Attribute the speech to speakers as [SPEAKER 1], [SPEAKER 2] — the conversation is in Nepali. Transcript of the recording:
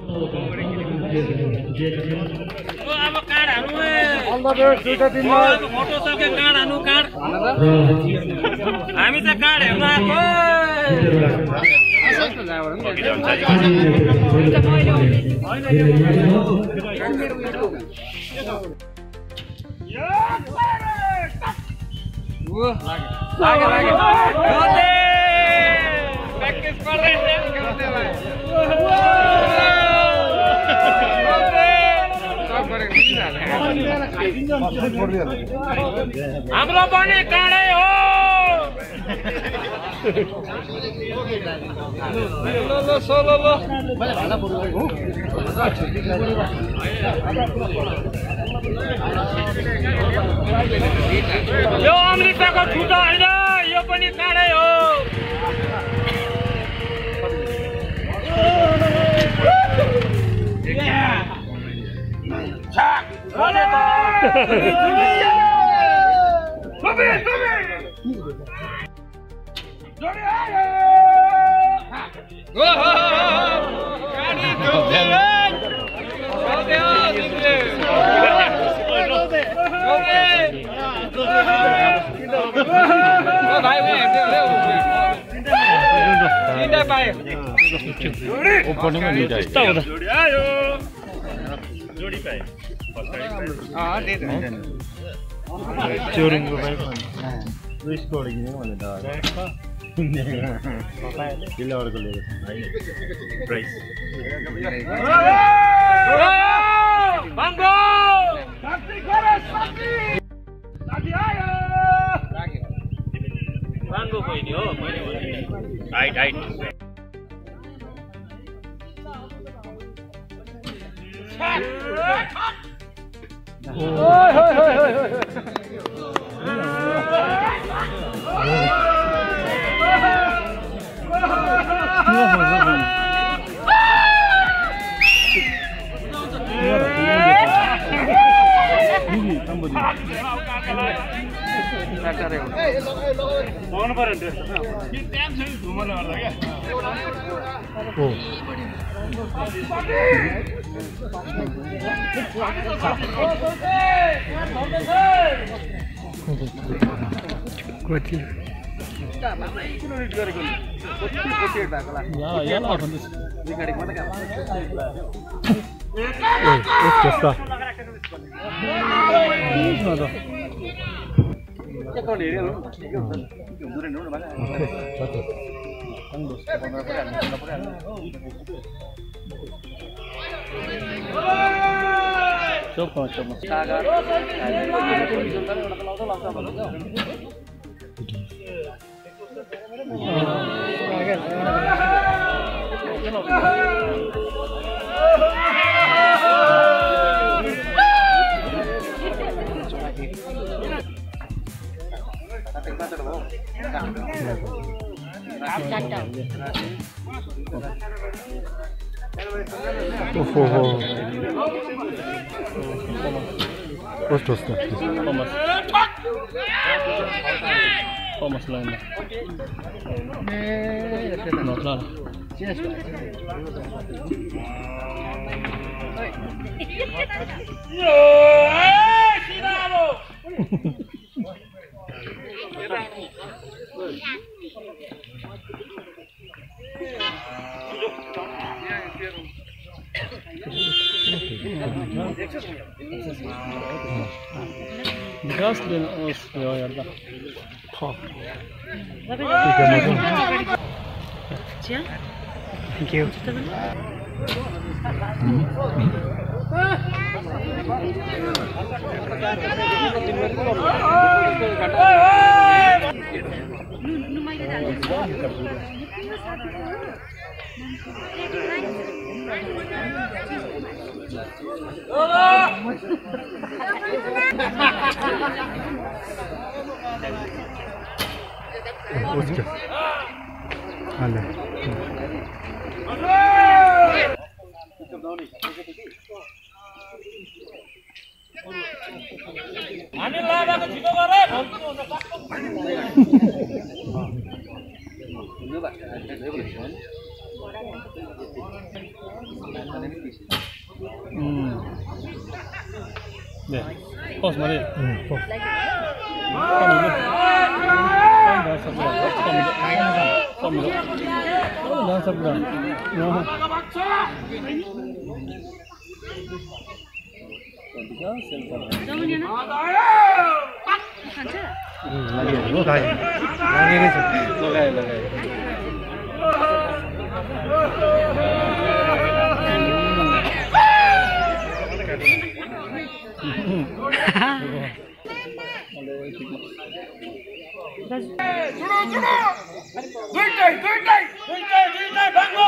[SPEAKER 1] अब कार्ड हाल्नु ए
[SPEAKER 2] अल द बेस्ट दुईटा टिममा
[SPEAKER 1] फोटो छ के कार्ड हाल्नु कार्ड हामी चाहिँ कार्ड हेर्न आएको लागे प्र्याक्टिस हाम्रो पनि काँडै हो यो अमृतको छुटो होइन यो पनि काँडै हो
[SPEAKER 2] चोरिङको बाइक रिस्क ओडिने भने त त्यसले अर्को लिएको छ प्राइस
[SPEAKER 1] बाङ्गो बहिनी हो height height
[SPEAKER 2] Kostos tak?
[SPEAKER 3] Thomas Lane. No, claro. Gras din oss jag gör det.
[SPEAKER 2] Tack. Thank you. Oscar. Hala.
[SPEAKER 1] हामी लागाको छिटो गरे भन्नु
[SPEAKER 3] 네. 버스 말이.
[SPEAKER 2] 버스.
[SPEAKER 1] 둘째 방고